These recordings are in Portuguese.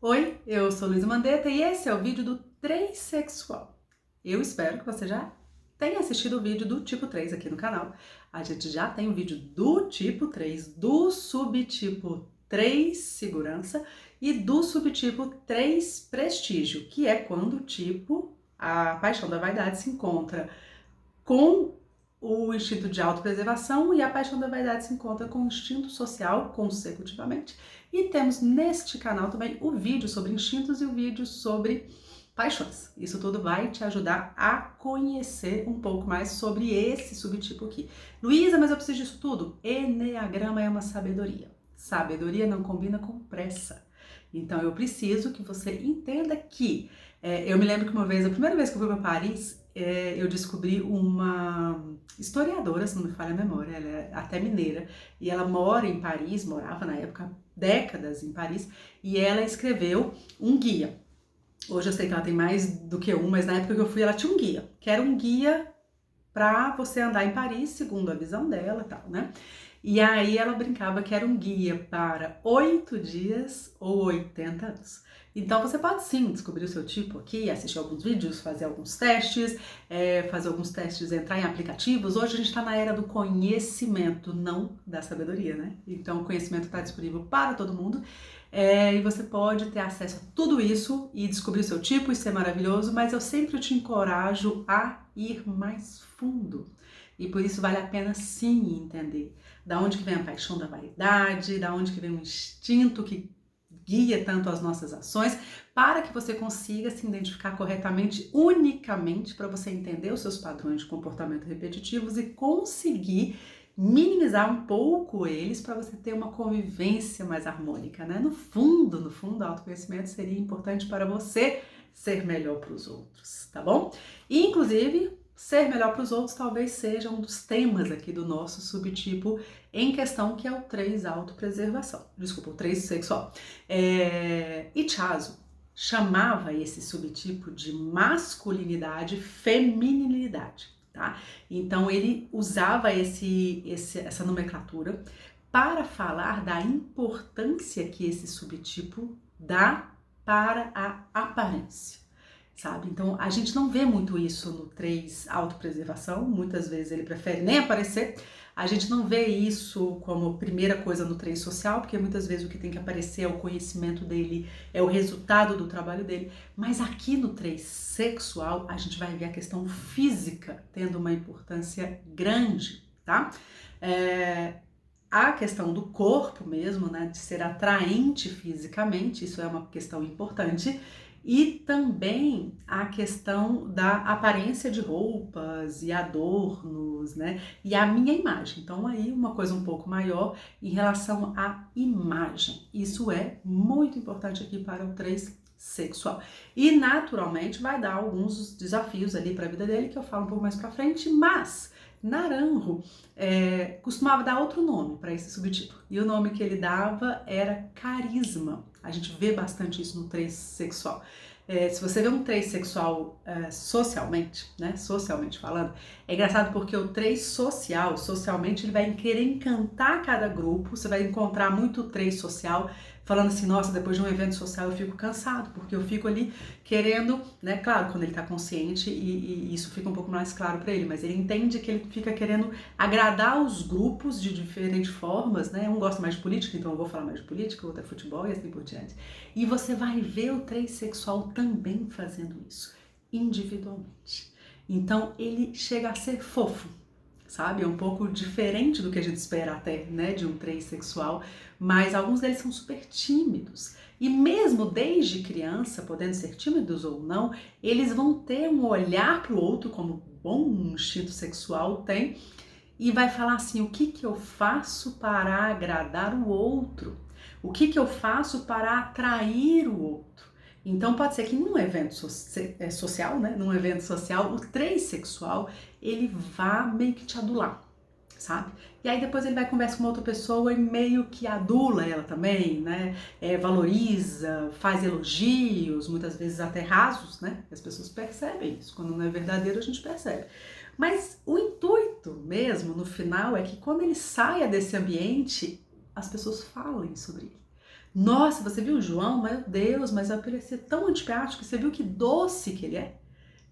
Oi, eu sou Luísa Mandetta e esse é o vídeo do 3 sexual. Eu espero que você já tenha assistido o vídeo do tipo 3 aqui no canal. A gente já tem o vídeo do tipo 3, do subtipo 3 segurança e do subtipo 3 prestígio, que é quando o tipo, a paixão da vaidade se encontra com o instinto de autopreservação e a paixão da vaidade se encontra com o instinto social consecutivamente. E temos neste canal também o vídeo sobre instintos e o vídeo sobre paixões. Isso tudo vai te ajudar a conhecer um pouco mais sobre esse subtipo aqui. Luísa, mas eu preciso disso tudo? Eneagrama é uma sabedoria. Sabedoria não combina com pressa. Então eu preciso que você entenda que eu me lembro que uma vez, a primeira vez que eu fui para Paris, eu descobri uma historiadora, se não me falha a memória, ela é até mineira, e ela mora em Paris, morava na época décadas em Paris, e ela escreveu um guia. Hoje eu sei que ela tem mais do que um, mas na época que eu fui ela tinha um guia, que era um guia para você andar em Paris, segundo a visão dela e tal, né? E aí ela brincava que era um guia para 8 dias ou 80 anos. Então você pode sim descobrir o seu tipo aqui, assistir alguns vídeos, fazer alguns testes, entrar em aplicativos. Hoje a gente está na era do conhecimento, não da sabedoria, né? Então o conhecimento está disponível para todo mundo. E você pode ter acesso a tudo isso e descobrir o seu tipo, isso é maravilhoso, mas eu sempre te encorajo a ir mais fundo. E por isso vale a pena sim entender da onde que vem a paixão da vaidade, da onde que vem o instinto que guia tanto as nossas ações, para que você consiga se identificar corretamente, unicamente para você entender os seus padrões de comportamento repetitivos e conseguir minimizar um pouco eles para você ter uma convivência mais harmônica, né? No fundo, o autoconhecimento seria importante para você ser melhor para os outros, tá bom? E, inclusive, ser melhor para os outros talvez seja um dos temas aqui do nosso subtipo em questão, que é o 3 autopreservação. Desculpa, o 3 sexual. Ichazo chamava esse subtipo de masculinidade, feminilidade, tá? Então ele usava essa nomenclatura para falar da importância que esse subtipo dá para a aparência, sabe? Então a gente não vê muito isso no 3 autopreservação, muitas vezes ele prefere nem aparecer. A gente não vê isso como primeira coisa no 3 social, porque muitas vezes o que tem que aparecer é o conhecimento dele, é o resultado do trabalho dele. Mas aqui no 3 sexual, a gente vai ver a questão física tendo uma importância grande, tá? A questão do corpo mesmo, né, de ser atraente fisicamente, isso é uma questão importante. E também a questão da aparência de roupas e adornos, né? E a minha imagem. Então aí uma coisa um pouco maior em relação à imagem. Isso é muito importante aqui para o 3 sexual. E naturalmente vai dar alguns desafios ali para a vida dele, que eu falo um pouco mais para frente, mas Naranjo costumava dar outro nome para esse subtipo. E o nome que ele dava era carisma. A gente vê bastante isso no 3 sexual. Se você vê um 3 sexual socialmente, né, socialmente falando, é engraçado porque o 3 social, socialmente, ele vai querer encantar cada grupo. Você vai encontrar muito 3 social falando assim, nossa, depois de um evento social eu fico cansado, porque eu fico ali querendo, né, claro, quando ele tá consciente e isso fica um pouco mais claro para ele, mas ele entende que ele fica querendo agradar os grupos de diferentes formas, né, um gosta mais de política, então eu vou falar mais de política, outro é futebol e assim por diante. E você vai ver o 3 sexual também fazendo isso, individualmente. Então ele chega a ser fofo, sabe? É um pouco diferente do que a gente espera até, né, de um 3 sexual, mas alguns deles são super tímidos. E mesmo desde criança, podendo ser tímidos ou não, eles vão ter um olhar para o outro, como um bom instinto sexual tem, e vai falar assim, o que eu faço para agradar o outro? O que eu faço para atrair o outro? Então pode ser que num evento social, né, num evento social, o 3 sexual, ele vá meio que te adular, sabe? E aí depois ele vai conversar com uma outra pessoa e meio que adula ela também, né? Valoriza, faz elogios, muitas vezes até rasos, né? As pessoas percebem isso, quando não é verdadeiro a gente percebe. Mas o intuito mesmo, no final, é que quando ele saia desse ambiente, as pessoas falem sobre ele. Nossa, você viu o João? Meu Deus, mas ele parecia tão antipático. Você viu que doce que ele é?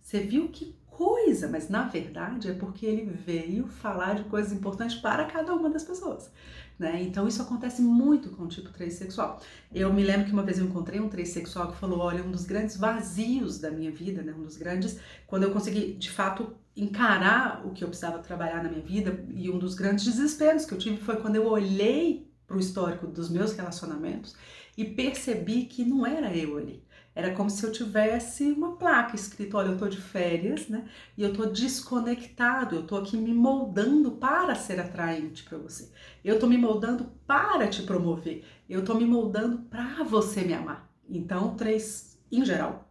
Você viu que coisa? Mas na verdade é porque ele veio falar de coisas importantes para cada uma das pessoas, né? Então isso acontece muito com o tipo 3 sexual. Eu me lembro que uma vez eu encontrei um 3 sexual que falou, olha, um dos grandes vazios da minha vida, né? Um dos grandes, quando eu consegui de fato encarar o que eu precisava trabalhar na minha vida, e um dos grandes desesperos que eu tive foi quando eu olhei para o histórico dos meus relacionamentos e percebi que não era eu ali. Era como se eu tivesse uma placa escrito, olha, eu tô de férias, né? E eu tô desconectado, eu tô aqui me moldando para ser atraente para você. Eu tô me moldando para te promover. Eu tô me moldando para você me amar. Então, 3, em geral,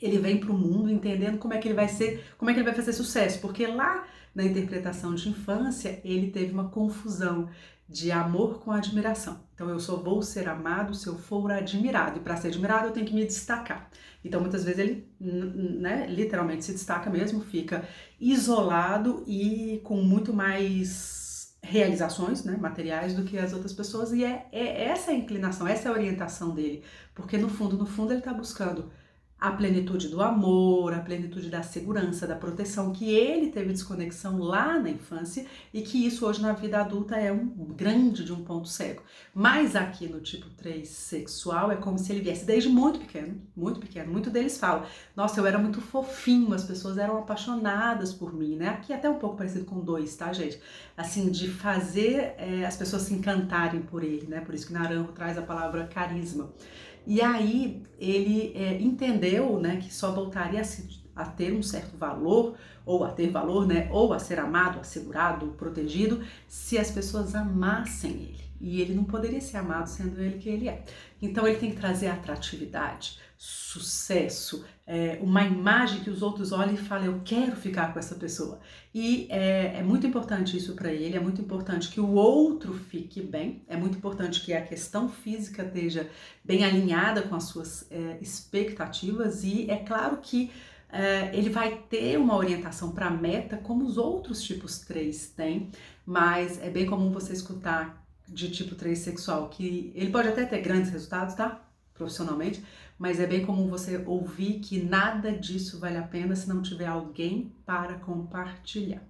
ele vem para o mundo entendendo como é que ele vai ser, como é que ele vai fazer sucesso, porque lá na interpretação de infância ele teve uma confusão de amor com admiração. Então eu só vou ser amado se eu for admirado, e para ser admirado eu tenho que me destacar. Então muitas vezes ele, né, literalmente se destaca mesmo, fica isolado e com muito mais realizações, né, materiais do que as outras pessoas, e é essa a inclinação, essa é a orientação dele, porque no fundo ele está buscando a plenitude do amor, a plenitude da segurança, da proteção, que ele teve desconexão lá na infância e que isso hoje na vida adulta é um grande de um ponto cego. Mas aqui no tipo 3 sexual é como se ele viesse desde muito pequeno, muito pequeno. Muito deles falam, nossa, eu era muito fofinho, as pessoas eram apaixonadas por mim, né? Aqui até um pouco parecido com 2, tá, gente? Assim, de fazer as pessoas se encantarem por ele, né? Por isso que Naranjo traz a palavra carisma. E aí ele entendeu, né, que só voltaria a ter um certo valor, ou a ter valor, né, ou a ser amado, assegurado, protegido, se as pessoas amassem ele. E ele não poderia ser amado sendo ele que ele é. Então ele tem que trazer atratividade, sucesso, uma imagem que os outros olhem e falem, eu quero ficar com essa pessoa. E é muito importante isso para ele, é muito importante que o outro fique bem, é muito importante que a questão física esteja bem alinhada com as suas expectativas, e é claro que ele vai ter uma orientação para a meta como os outros tipos 3 têm, mas é bem comum você escutar de tipo 3 sexual que ele pode até ter grandes resultados, tá? Profissionalmente, mas é bem comum você ouvir que nada disso vale a pena se não tiver alguém para compartilhar,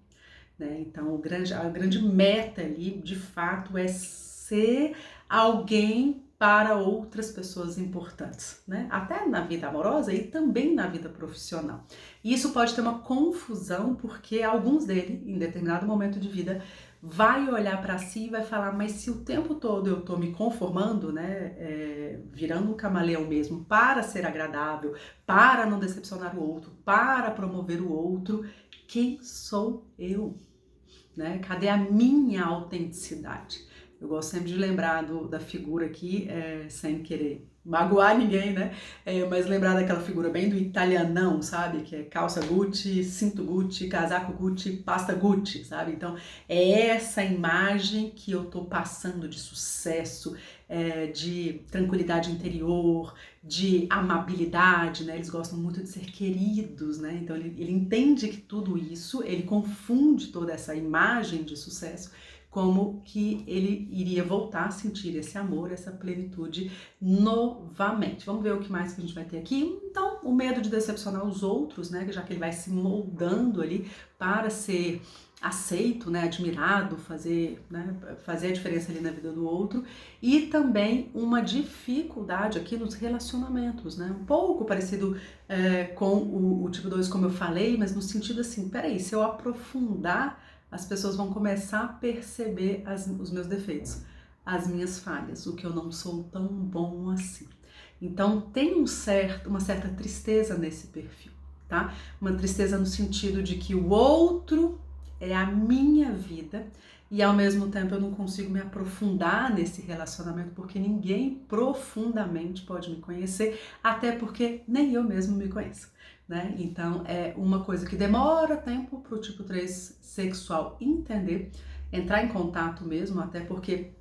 né? Então, a grande meta ali, de fato, é ser alguém para outras pessoas importantes, né? Até na vida amorosa e também na vida profissional. E isso pode ter uma confusão, porque alguns deles, em determinado momento de vida, vai olhar para si e vai falar, mas se o tempo todo eu tô me conformando, né, virando um camaleão mesmo, para ser agradável, para não decepcionar o outro, para promover o outro, quem sou eu? Né? Cadê a minha autenticidade? Eu gosto sempre de lembrar da figura aqui, sem querer magoar ninguém, né? Mas lembrar daquela figura bem do italianão, sabe? Que é calça Gucci, cinto Gucci, casaco Gucci, pasta Gucci, sabe? Então, é essa imagem que eu tô passando de sucesso, de tranquilidade interior, de amabilidade, né? Eles gostam muito de ser queridos, né? Então, ele entende que tudo isso, ele confunde toda essa imagem de sucesso como que ele iria voltar a sentir esse amor, essa plenitude novamente. Vamos ver o que mais que a gente vai ter aqui. Então, o medo de decepcionar os outros, né, já que ele vai se moldando ali para ser aceito, né, admirado, fazer a diferença ali na vida do outro, e também uma dificuldade aqui nos relacionamentos, né, um pouco parecido com o tipo 2, como eu falei, mas no sentido assim, peraí, se eu aprofundar, as pessoas vão começar a perceber os meus defeitos, as minhas falhas, o que eu não sou tão bom assim. Então tem uma certa tristeza nesse perfil, tá? Uma tristeza no sentido de que o outro é a minha vida e ao mesmo tempo eu não consigo me aprofundar nesse relacionamento porque ninguém profundamente pode me conhecer, até porque nem eu mesmo me conheço. Né? Então é uma coisa que demora tempo para o tipo 3 sexual entender, entrar em contato mesmo, até porque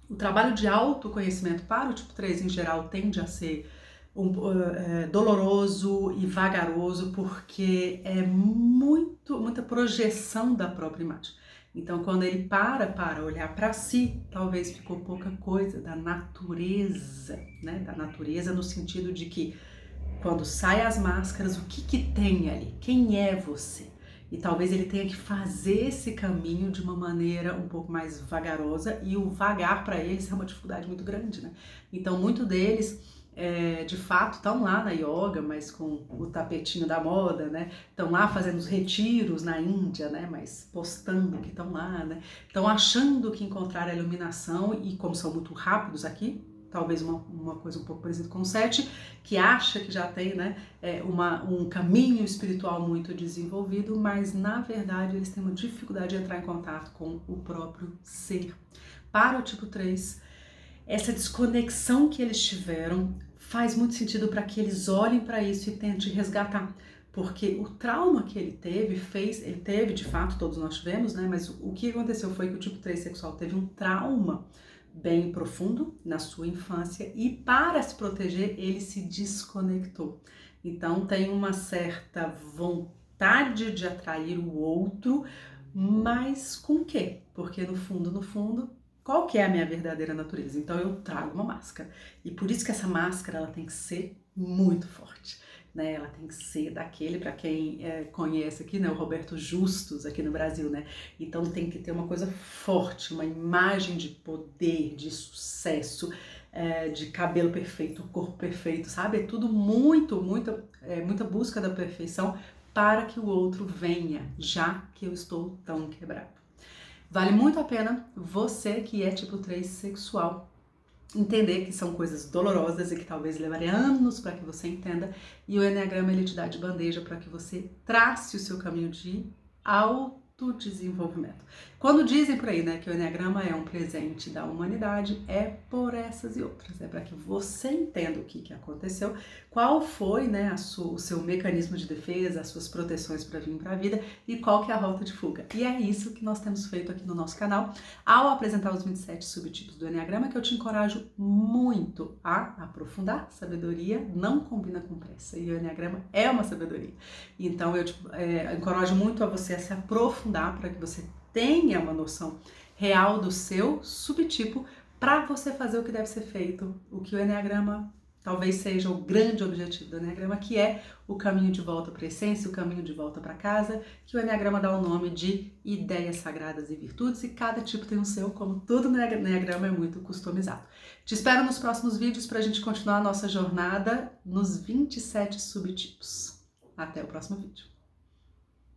o trabalho de autoconhecimento para o tipo 3 em geral tende a ser doloroso e vagaroso, porque é muita projeção da própria imagem. Então, quando ele para olhar para si, talvez ficou pouca coisa da natureza, né? Da natureza no sentido de que quando sai as máscaras, o que que tem ali? Quem é você? E talvez ele tenha que fazer esse caminho de uma maneira um pouco mais vagarosa, e o vagar para eles é uma dificuldade muito grande, né? Então, muito deles, de fato, estão lá na yoga, mas com o tapetinho da moda, né? Estão lá fazendo os retiros na Índia, né? Mas postando que estão lá, né? Estão achando que encontraram a iluminação, e como são muito rápidos aqui, talvez uma coisa um pouco parecida com o Sete, que acha que já tem, né, um caminho espiritual muito desenvolvido, mas na verdade eles têm uma dificuldade de entrar em contato com o próprio ser. Para o tipo 3, essa desconexão que eles tiveram faz muito sentido para que eles olhem para isso e tentem resgatar. Porque o trauma que ele teve, de fato, todos nós tivemos, né? Mas o que aconteceu foi que o tipo 3 sexual teve um trauma bem profundo na sua infância, e para se proteger ele se desconectou. Então tem uma certa vontade de atrair o outro, mas com o quê? Porque no fundo, qual que é a minha verdadeira natureza? Então eu trago uma máscara, e por isso que essa máscara ela tem que ser muito forte. Né, ela tem que ser daquele, para quem conhece aqui, né, o Roberto Justus aqui no Brasil, né? Então tem que ter uma coisa forte, uma imagem de poder, de sucesso, de cabelo perfeito, corpo perfeito, sabe? É tudo muita busca da perfeição para que o outro venha, já que eu estou tão quebrado. Vale muito a pena você que é tipo 3 sexual entender que são coisas dolorosas e que talvez levarem anos para que você entenda, e o Enneagrama ele te dá de bandeja para que você trace o seu caminho de autodesenvolvimento. Quando dizem por aí, né, que o Enneagrama é um presente da humanidade, é por essas e outras, é para que você entenda o que aconteceu, qual foi, né, o seu mecanismo de defesa, as suas proteções para vir para a vida, e qual que é a rota de fuga. E é isso que nós temos feito aqui no nosso canal, ao apresentar os 27 subtipos do Enneagrama, que eu te encorajo muito a aprofundar. Sabedoria não combina com pressa, e o Enneagrama é uma sabedoria. Então eu te encorajo muito a você a se aprofundar para que você tenha uma noção real do seu subtipo, para você fazer o que deve ser feito, o que o Enneagrama talvez seja o grande objetivo do Enneagrama, que é o caminho de volta para a essência, o caminho de volta para casa, que o Enneagrama dá o nome de ideias sagradas e virtudes, e cada tipo tem o seu, como tudo no Enneagrama é muito customizado. Te espero nos próximos vídeos para a gente continuar a nossa jornada nos 27 subtipos. Até o próximo vídeo.